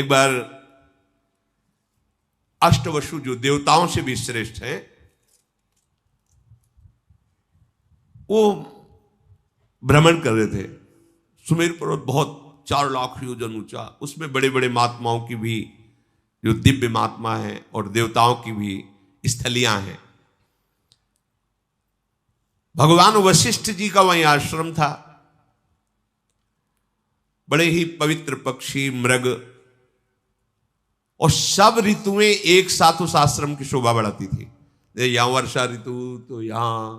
एक बार अष्टवसु जो देवताओं से भी श्रेष्ठ हैं, वो भ्रमण कर रहे थे। सुमेरु पर्वत बहुत 4 लाख योजन ऊंचा, उसमें बड़े बड़े महात्माओं की भी जो दिव्य महात्मा हैं और देवताओं की भी स्थलियां हैं। भगवान वशिष्ठ जी का वहीं आश्रम था। बड़े ही पवित्र पक्षी, मृग और सब ऋतुएं एक साथ उस आश्रम की शोभा बढ़ाती थी। यहां वर्षा ऋतु तो यहां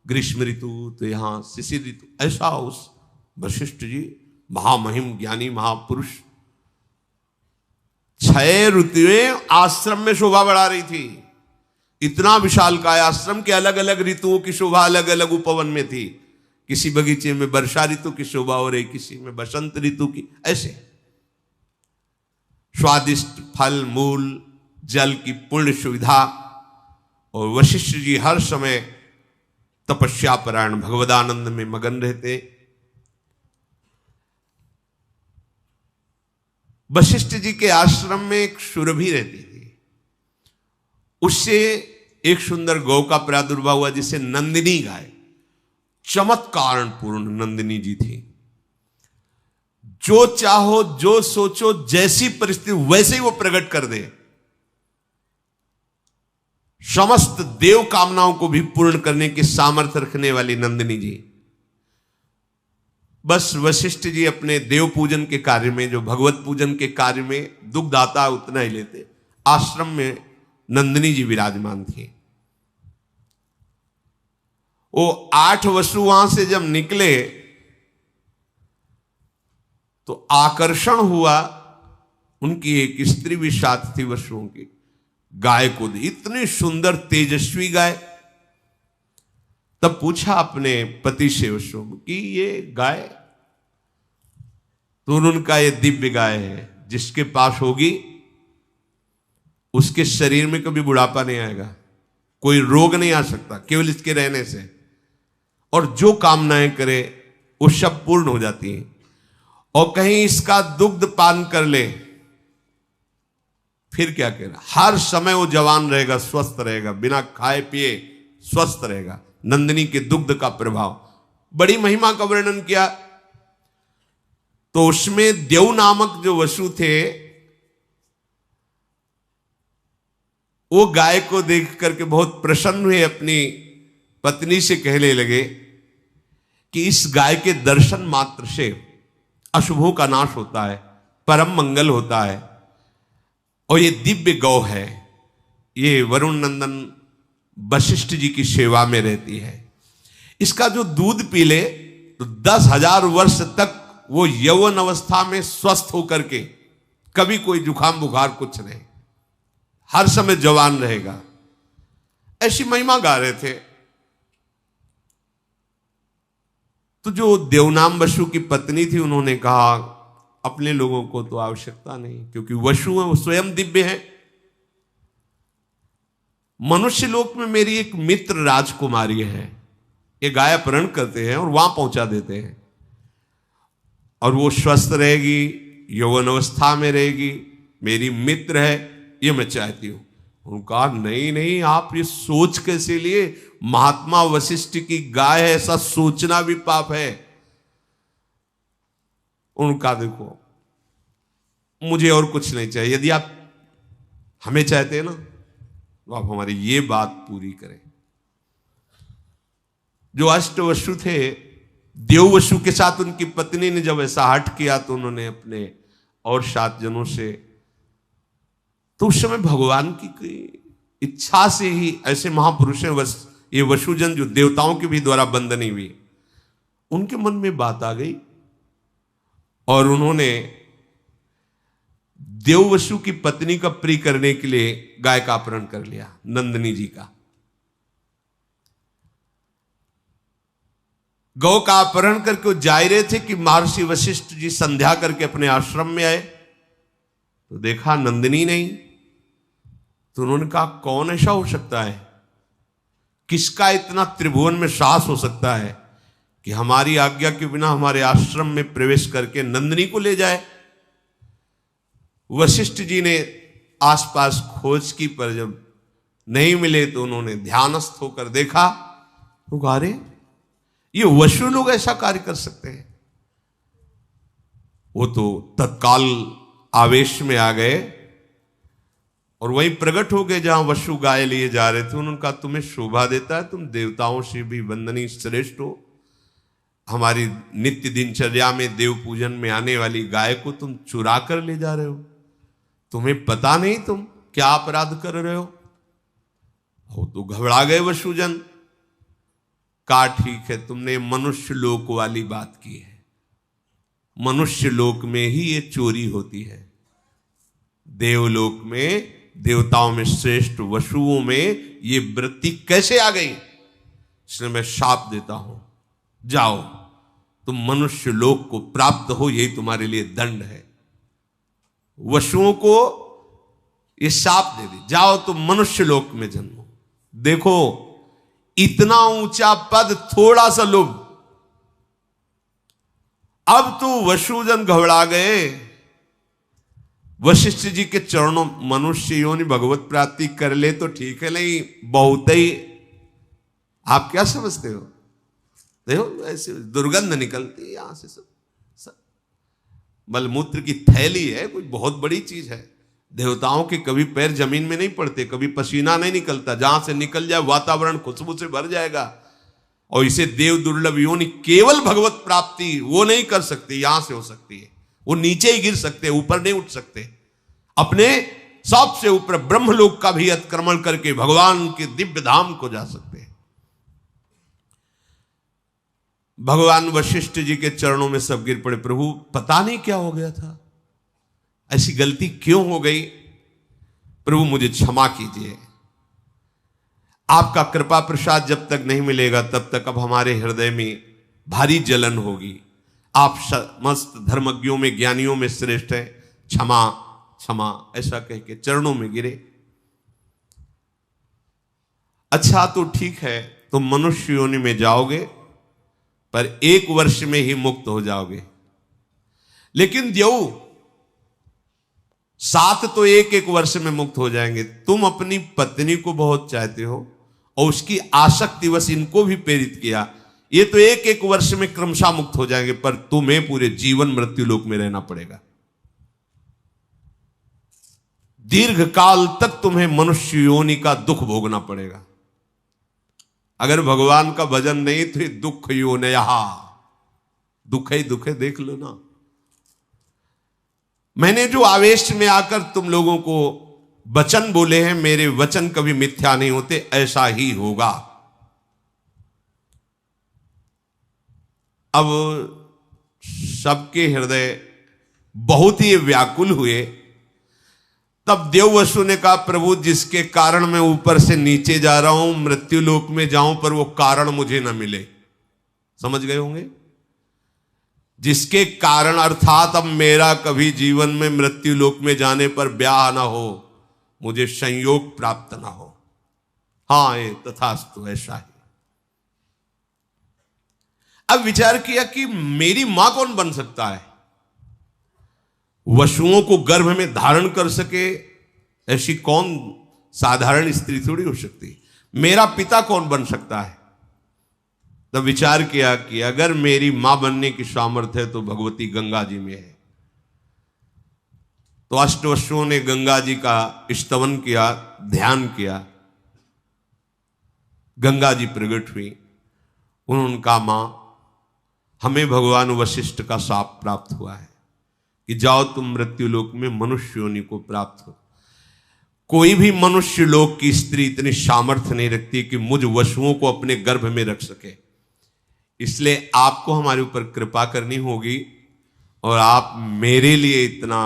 ग्रीष्म ऋतु तो यहां शिशिर ऋतु, ऐसा उस वशिष्ठ जी महामहिम ज्ञानी महापुरुष 6 ऋतुएं आश्रम में शोभा बढ़ा रही थी। इतना विशालकाय आश्रम के अलग अलग ऋतुओं की शोभा अलग अलग उपवन में थी। किसी बगीचे में वर्षा ऋतु की शोभा हो रही, किसी में बसंत ऋतु की, ऐसे स्वादिष्ट फल मूल जल की पूर्ण सुविधा। और वशिष्ठ जी हर समय तपस्या परायण भगवदानंद में मगन रहते। वशिष्ठ जी के आश्रम में एक सुरभि रहती थी, उससे एक सुंदर गौ का प्रादुर्भाव हुआ जिसे नंदिनी गाय, चमत्कार पूर्ण नंदिनी जी थी। जो चाहो जो सोचो जैसी परिस्थिति वैसे ही वो प्रकट कर दे। समस्त देव कामनाओं को भी पूर्ण करने की सामर्थ्य रखने वाली नंदिनी जी। बस वशिष्ठ जी अपने देव पूजन के कार्य में, जो भगवत पूजन के कार्य में दुग्ध आता उतना ही लेते। आश्रम में नंदिनी जी विराजमान थी। वो 8 वसु वहां से जब निकले तो आकर्षण हुआ, उनकी एक स्त्री भी साथ थी वसुओं की, गाय को दी, इतनी सुंदर तेजस्वी गाय। तब पूछा अपने पति से वसुओं कि ये गाय, तो उनका ये दिव्य गाय है, जिसके पास होगी उसके शरीर में कभी बुढ़ापा नहीं आएगा, कोई रोग नहीं आ सकता केवल इसके रहने से, और जो कामनाएं करे वो सब पूर्ण हो जाती हैं। और कहीं इसका दुग्ध पान कर ले फिर क्या कहना, हर समय वो जवान रहेगा, स्वस्थ रहेगा, बिना खाए पिए स्वस्थ रहेगा। नंदिनी के दुग्ध का प्रभाव, बड़ी महिमा का वर्णन किया। तो उसमें देव नामक जो वसु थे वो गाय को देख करके बहुत प्रसन्न हुए, अपनी पत्नी से कहने लगे कि इस गाय के दर्शन मात्र से अशुभों का नाश होता है, परम मंगल होता है, और ये दिव्य गौ है, ये वरुण नंदन वशिष्ठ जी की सेवा में रहती है। इसका जो दूध पी ले तो 10,000 वर्ष तक वो यौवन अवस्था में स्वस्थ होकर के कभी कोई जुकाम बुखार कुछ नहीं, हर समय जवान रहेगा। ऐसी महिमा गा रहे थे। तो जो देवनाम वसु की पत्नी थी उन्होंने कहा अपने लोगों को तो आवश्यकता नहीं, क्योंकि वसु है वो स्वयं दिव्य है। मनुष्य लोक में मेरी एक मित्र राजकुमारी है, ये गाय अपहरण करते हैं और वहां पहुंचा देते हैं, और वो स्वस्थ रहेगी, यौवन अवस्था में रहेगी, मेरी मित्र है, ये मैं चाहती हूं। उन्होंने कहा नहीं नहीं, आप ये सोच कैसे लिए, महात्मा वशिष्ठ की गाय है, ऐसा सोचना भी पाप है। उनका देखो मुझे और कुछ नहीं चाहिए, यदि आप हमें चाहते हैं ना तो आप हमारी ये बात पूरी करें। जो अष्टवसु थे, देववसु के साथ उनकी पत्नी ने जब ऐसा हठ किया तो उन्होंने अपने और 7 जनों से, तो उस समय भगवान की इच्छा से ही ऐसे महापुरुष हैं ये वसुजन जो देवताओं के भी द्वारा बंधनी हुई, उनके मन में बात आ गई और उन्होंने देववसु की पत्नी का प्रिय करने के लिए गाय का अपहरण कर लिया, नंदिनी जी का। गौ का अपहरण करके वो जा रहे थे कि महर्षि वशिष्ठ जी संध्या करके अपने आश्रम में आए, तो देखा नंदिनी नहीं। तो उन्होंने कहा कौन ऐसा हो सकता है, किसका इतना त्रिभुवन में साहस हो सकता है कि हमारी आज्ञा के बिना हमारे आश्रम में प्रवेश करके नंदिनी को ले जाए। वशिष्ठ जी ने आसपास खोज की, पर जब नहीं मिले तो उन्होंने ध्यानस्थ होकर देखा, तो कहा अरे ये वशु लोग ऐसा कार्य कर सकते हैं। वो तो तत्काल आवेश में आ गए और वहीं प्रकट हो गए जहां वशु गाय लिए जा रहे थे। उन्होंने कहा तुम्हें शोभा देता है, तुम देवताओं से भी वंदनीय श्रेष्ठ हो, हमारी नित्य दिनचर्या में देव पूजन में आने वाली गाय को तुम चुरा कर ले जा रहे हो, तुम्हें पता नहीं तुम क्या अपराध कर रहे हो। वो तो घबरा गए वशुजन। कहा ठीक है, तुमने मनुष्य लोक वाली बात की है, मनुष्य लोक में ही ये चोरी होती है, देवलोक में देवताओं में श्रेष्ठ वशुओं में ये वृत्ति कैसे आ गई, इसलिए मैं शाप देता हूं, जाओ तुम मनुष्य लोक को प्राप्त हो, यही तुम्हारे लिए दंड है। वशुओं को ये शाप दे दी, जाओ तुम मनुष्य लोक में जन्मो। देखो इतना ऊंचा पद, थोड़ा सा लोभ। अब तो वशुजन घबरा गए। वशिष्ठ जी के चरणों, मनुष्य योनि भगवत प्राप्ति कर ले तो ठीक है, नहीं बहुत ही आप क्या समझते हो, देखो ऐसे दुर्गंध निकलती है यहां से, सब मलमूत्र की थैली है, कोई बहुत बड़ी चीज है। देवताओं के कभी पैर जमीन में नहीं पड़ते, कभी पसीना नहीं निकलता, जहां से निकल जाए वातावरण खुशबू से भर जाएगा। और इसे देव दुर्लभ योनि, केवल भगवत प्राप्ति वो नहीं कर सकते, यहां से हो सकती है, वो नीचे ही गिर सकते, ऊपर नहीं उठ सकते। अपने सबसे ऊपर ब्रह्मलोक का भी अतिक्रमण करके भगवान के दिव्य धाम को जा सकते हैं। भगवान वशिष्ठ जी के चरणों में सब गिर पड़े, प्रभु पता नहीं क्या हो गया था, ऐसी गलती क्यों हो गई, प्रभु मुझे क्षमा कीजिए। आपका कृपा प्रसाद जब तक नहीं मिलेगा तब तक अब हमारे हृदय में भारी जलन होगी। आप समस्त धर्मज्ञों में ज्ञानियों में श्रेष्ठ हैं, क्षमा क्षमा, ऐसा कह के चरणों में गिरे। अच्छा तो ठीक है, तुम मनुष्य योनि में जाओगे पर 1 वर्ष में ही मुक्त हो जाओगे। लेकिन देव 7 तो 1 वर्ष में मुक्त हो जाएंगे। तुम अपनी पत्नी को बहुत चाहते हो और उसकी आसक्ति वश इनको भी प्रेरित किया, ये तो 1 वर्ष में क्रमशः मुक्त हो जाएंगे, पर तुम्हें पूरे जीवन मृत्यु लोक में रहना पड़ेगा। दीर्घ काल तक तुम्हें मनुष्य योनि का दुख भोगना पड़ेगा। अगर भगवान का भजन नहीं तो ये दुख योनयः, दुख ही दुख है, देख लो ना। मैंने जो आवेश में आकर तुम लोगों को वचन बोले हैं, मेरे वचन कभी मिथ्या नहीं होते, ऐसा ही होगा। अब सबके हृदय बहुत ही व्याकुल हुए। तब देव वसु ने कहा, प्रभु जिसके कारण मैं ऊपर से नीचे जा रहा हूं, मृत्यु लोक में जाऊं, पर वो कारण मुझे ना मिले। समझ गए होंगे, जिसके कारण अर्थात अब मेरा कभी जीवन में मृत्यु लोक में जाने पर ब्याह ना हो, मुझे संयोग प्राप्त ना हो। हाँ ये तथास्तु, ऐसा ही। अब विचार किया कि मेरी मां कौन बन सकता है, वसुओं को गर्भ में धारण कर सके ऐसी कौन साधारण स्त्री थोड़ी हो सकती, मेरा पिता कौन बन सकता है। तब विचार किया कि अगर मेरी मां बनने की सामर्थ्य है तो भगवती गंगा जी में है। तो अष्टवसुओं ने गंगा जी का स्तवन किया, ध्यान किया। गंगा जी प्रकट हुई, उन्होंने कहा, मां हमें भगवान वशिष्ठ का शाप प्राप्त हुआ है कि जाओ तुम मृत्यु लोक में मनुष्य योनि को प्राप्त हो। कोई भी मनुष्य लोक की स्त्री इतनी सामर्थ्य नहीं रखती कि मुझ वसुओं को अपने गर्भ में रख सके। इसलिए आपको हमारे ऊपर कृपा करनी होगी और आप मेरे लिए इतना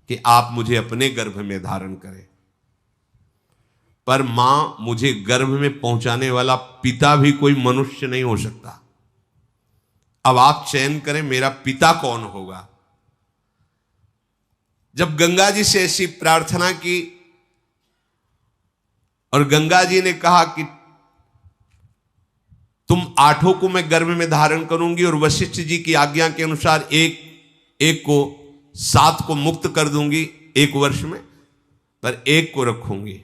कि आप मुझे अपने गर्भ में धारण करें। पर मां, मुझे गर्भ में पहुंचाने वाला पिता भी कोई मनुष्य नहीं हो सकता। अब आप चयन करें मेरा पिता कौन होगा। जब गंगा जी से ऐसी प्रार्थना की और गंगा जी ने कहा कि तुम 8 को मैं गर्भ में धारण करूंगी और वशिष्ठ जी की आज्ञा के अनुसार एक को 7 को मुक्त कर दूंगी 1 वर्ष में, पर 1 को रखूंगी।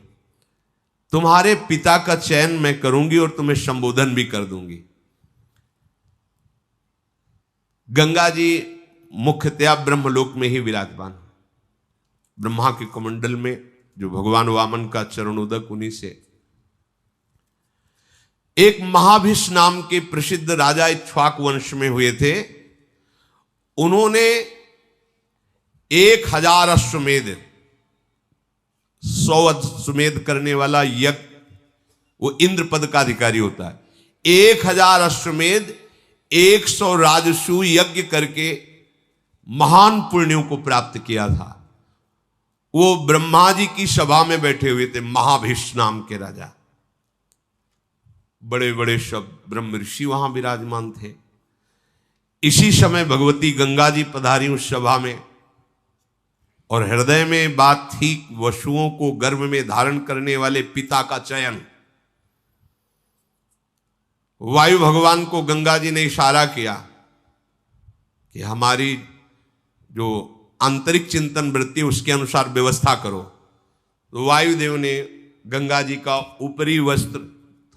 तुम्हारे पिता का चयन मैं करूंगी और तुम्हें संबोधन भी कर दूंगी। गंगा जी मुख्यतया ब्रह्मलोक में ही विराजमान, ब्रह्मा के कमंडल में, जो भगवान वामन का चरणोदक उन्हीं से। एक महाभिष नाम के प्रसिद्ध राजा इक्ष्वाकु वंश में हुए थे। उन्होंने 1000 अश्वमेध, 100 अश्वमेध करने वाला यज्ञ, वो इंद्र पद का अधिकारी होता है। 1000 अश्वमेध, 100 राजसूय यज्ञ करके महान पुण्यों को प्राप्त किया था। वो ब्रह्मा जी की सभा में बैठे हुए थे, महाभिष नाम के राजा। बड़े बड़े सब ब्रह्म ऋषि वहां विराजमान थे। इसी समय भगवती गंगा जी पधारी उस सभा में, और हृदय में बात थी वसुओं को गर्भ में धारण करने वाले पिता का चयन। वायु भगवान को गंगा जी ने इशारा किया कि हमारी जो आंतरिक चिंतन वृत्ति उसके अनुसार व्यवस्था करो। तो वायुदेव ने गंगा जी का ऊपरी वस्त्र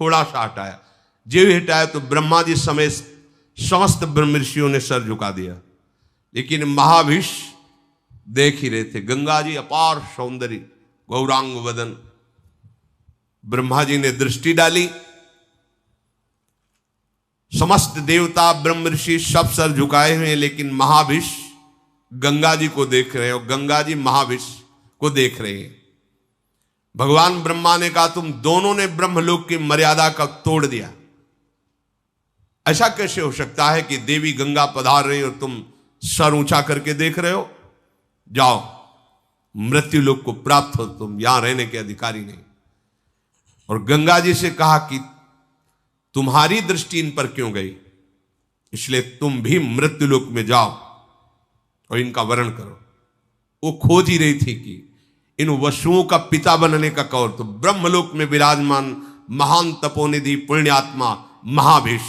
थोड़ा सा हटाया। जो हटाया तो ब्रह्मा जी समेत समस्त ब्रह्म ऋषियों ने सर झुका दिया। लेकिन महाभिष देख ही रहे थे। गंगा जी अपार सौंदर्य, गौरांग वदन। ब्रह्मा जी ने दृष्टि डाली, समस्त देवता ब्रह्म ऋषि सब सर झुकाए हुए हैं, लेकिन महाभिष गंगा जी को देख रहे हैं और गंगा जी महाभिष को देख रहे हैं। भगवान ब्रह्मा ने कहा, तुम दोनों ने ब्रह्मलोक की मर्यादा का तोड़ दिया। ऐसा कैसे हो सकता है कि देवी गंगा पधार रही और तुम सर ऊंचा करके देख रहे हो? जाओ, मृत्यु लोक को प्राप्त हो, तुम यहां रहने के अधिकारी नहीं। और गंगा जी से कहा कि तुम्हारी दृष्टि इन पर क्यों गई, इसलिए तुम भी मृत्यु लोक में जाओ और इनका वरण करो। वो खोज ही रही थी कि इन वसुओं का पिता बनने का कौर, तो ब्रह्मलोक में विराजमान महान तपोनिधि पुण्यात्मा महाभिष।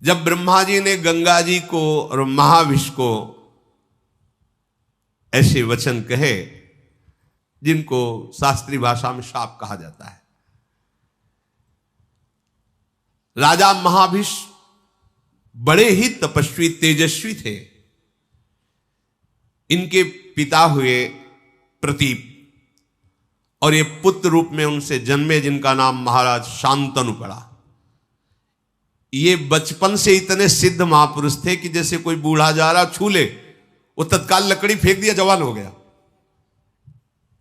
जब ब्रह्मा जी ने गंगा जी को और महाभिष को ऐसे वचन कहे जिनको शास्त्रीय भाषा में शाप कहा जाता है। राजा महाभिष बड़े ही तपस्वी तेजस्वी थे। इनके पिता हुए प्रतीप, और ये पुत्र रूप में उनसे जन्मे जिनका नाम महाराज शांतनु पड़ा। ये बचपन से इतने सिद्ध महापुरुष थे कि जैसे कोई बूढ़ा जा रहा छू ले, वो तत्काल लकड़ी फेंक दिया, जवान हो गया।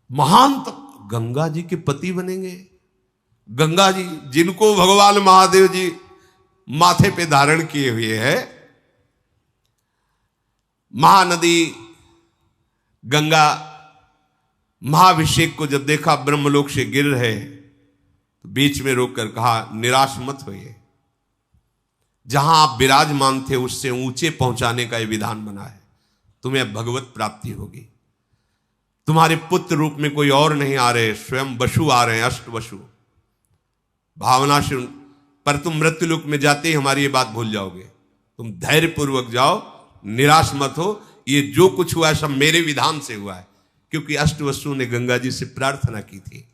महान गंगा जी के पति बनेंगे। गंगा जी जिनको भगवान महादेव जी माथे पे धारण किए हुए हैं। महानदी गंगा महाभिषेक को जब देखा ब्रह्मलोक से गिर रहे, तो बीच में रोककर कहा, निराश मत होइए, जहां आप विराजमान थे उससे ऊंचे पहुंचाने का यह विधान बना है। तुम्हें अब भगवत प्राप्ति होगी। तुम्हारे पुत्र रूप में कोई और नहीं आ रहे, स्वयं वसु आ रहे हैं, अष्ट वसु। भावना से, पर तुम मृत्युलोक में जाते ही हमारी ये बात भूल जाओगे। तुम धैर्य पूर्वक जाओ, निराश मत हो। ये जो कुछ हुआ है सब मेरे विधान से हुआ है, क्योंकि अष्ट वसु ने गंगा जी से प्रार्थना की थी।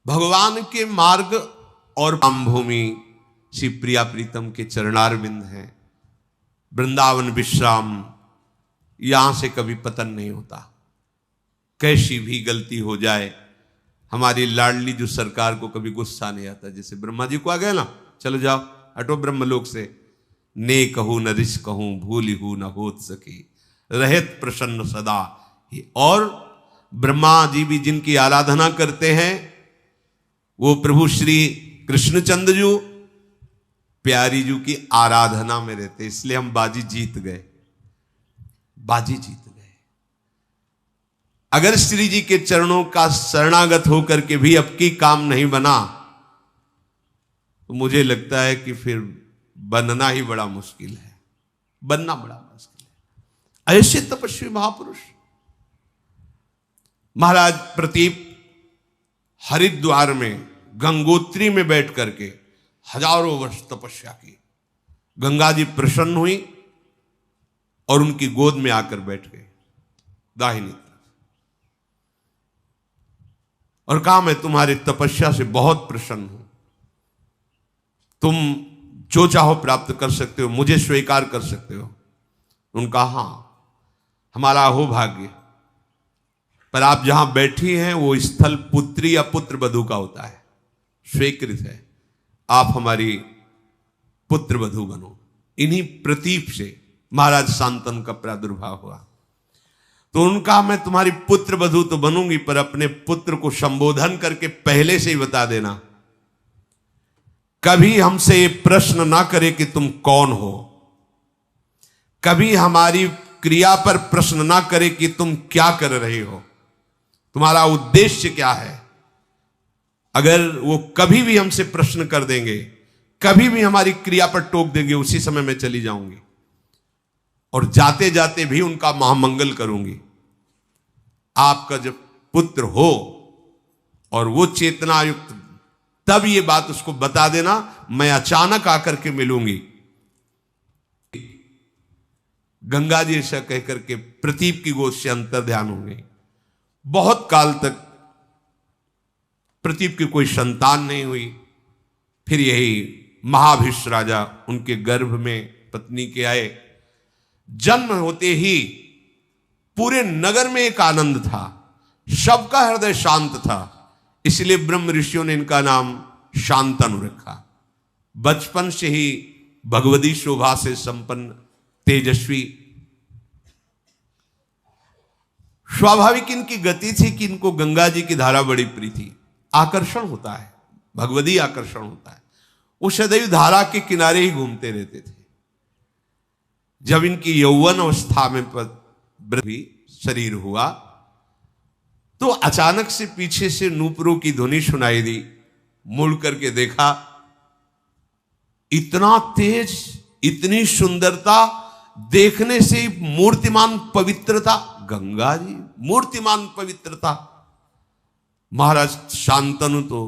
भगवान के मार्ग और भूमि श्री प्रिया प्रीतम के चरणारविंद हैं। वृंदावन विश्राम, यहां से कभी पतन नहीं होता। कैसी भी गलती हो जाए, हमारी लाडली जो सरकार को कभी गुस्सा नहीं आता। जैसे ब्रह्मा जी को आ गया ना, चलो जाओ, हटो ब्रह्मलोक से। ने कहूं न रिश कहूं, भूली हूं न होत सकी, रहत प्रसन्न सदा। और ब्रह्मा जी भी जिनकी आराधना करते हैं, वो प्रभु श्री कृष्णचंद्र जी प्यारी जी की आराधना में रहते, इसलिए हम बाजी जीत गए। बाजी जीत गए। अगर श्री जी के चरणों का शरणागत होकर के भी अब की काम नहीं बना, तो मुझे लगता है कि फिर बनना ही बड़ा मुश्किल है। बनना बड़ा मुश्किल है। ऐसे तपस्वी महापुरुष महाराज प्रतीप हरिद्वार में गंगोत्री में बैठ करके हजारों वर्ष तपस्या की। गंगा जी प्रसन्न हुई और उनकी गोद में आकर बैठ गए दाहिनी तरफ और कहा, मैं तुम्हारी तपस्या से बहुत प्रसन्न हूं, तुम जो चाहो प्राप्त कर सकते हो, मुझे स्वीकार कर सकते हो। उनका हां, हमारा हो भाग्य, पर आप जहां बैठी हैं वो स्थल पुत्री या पुत्र वधू का होता है, स्वीकृत है, आप हमारी पुत्र वधू बनो। इन्हीं प्रतीप से महाराज शांतनु का प्रादुर्भाव हुआ। तो उनका, मैं तुम्हारी पुत्र वधू तो बनूंगी, पर अपने पुत्र को संबोधन करके पहले से ही बता देना, कभी हमसे ये प्रश्न ना करे कि तुम कौन हो, कभी हमारी क्रिया पर प्रश्न ना करे कि तुम क्या कर रहे हो, तुम्हारा उद्देश्य क्या है। अगर वो कभी भी हमसे प्रश्न कर देंगे, कभी भी हमारी क्रिया पर टोक देंगे, उसी समय मैं चली जाऊंगी और जाते जाते भी उनका महामंगल करूंगी। आपका जब पुत्र हो और वो चेतनायुक्त, तब ये बात उसको बता देना, मैं अचानक आकर के मिलूंगी। गंगा जी ऐसा कहकर के प्रतीप की गोद से अंतर ध्यान हो गई। बहुत काल तक प्रतीप की कोई संतान नहीं हुई। फिर यही महाभिष राजा उनके गर्भ में पत्नी के आए। जन्म होते ही पूरे नगर में एक आनंद था, सबका हृदय शांत था, इसलिए ब्रह्म ऋषियों ने इनका नाम शांतनु रखा। बचपन से ही भगवती शोभा से संपन्न, तेजस्वी, स्वाभाविक इनकी गति थी कि इनको गंगा जी की धारा बड़ी प्रिय थी। आकर्षण होता है, भगवती आकर्षण होता है। वो सदैव धारा के किनारे ही घूमते रहते थे। जब इनकी यौवन अवस्था में वृद्धि शरीर हुआ तो अचानक से पीछे से नूपुरों की ध्वनि सुनाई दी। मुड़ करके देखा, इतना तेज, इतनी सुंदरता, देखने से मूर्तिमान पवित्रता, गंगा जी मूर्तिमान पवित्रता। महाराज शांतनु तो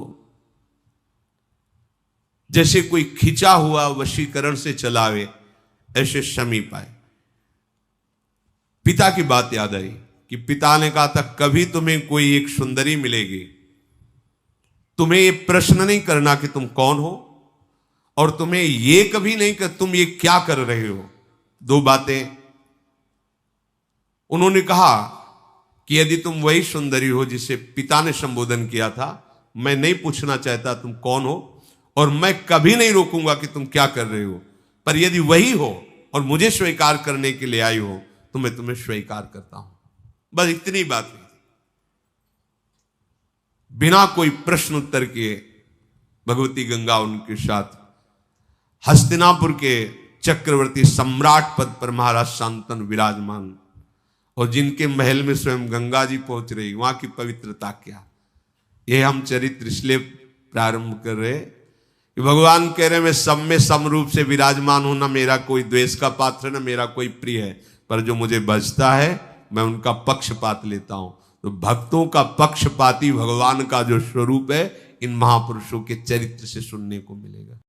जैसे कोई खिंचा हुआ वशीकरण से चलावे, ऐसे समीप आए। पिता की बात याद आई कि पिता ने कहा था, कभी तुम्हें कोई एक सुंदरी मिलेगी, तुम्हें ये प्रश्न नहीं करना कि तुम कौन हो, और तुम्हें ये कभी नहीं कि तुम ये क्या कर रहे हो। दो बातें उन्होंने कहा कि यदि तुम वही सुंदरी हो जिसे पिता ने संबोधन किया था, मैं नहीं पूछना चाहता तुम कौन हो, और मैं कभी नहीं रोकूंगा कि तुम क्या कर रहे हो, पर यदि वही हो और मुझे स्वीकार करने के लिए आई हो तो मैं तुम्हें स्वीकार करता हूं। बस इतनी बात हुई थी। बिना कोई प्रश्न उत्तर किए भगवती गंगा उनके साथ हस्तिनापुर के चक्रवर्ती सम्राट पद पर महाराज शांतनु विराजमान, और जिनके महल में स्वयं गंगा जी पहुंच रही, वहां की पवित्रता क्या। यह हम चरित्र इसलिए प्रारंभ कर रहे कि भगवान कह रहे, मैं सब में समरूप से विराजमान हूं, ना मेरा कोई द्वेष का पात्र, ना मेरा कोई प्रिय है, पर जो मुझे बचता है मैं उनका पक्षपात लेता हूं। तो भक्तों का पक्षपाती भगवान का जो स्वरूप है, इन महापुरुषों के चरित्र से सुनने को मिलेगा।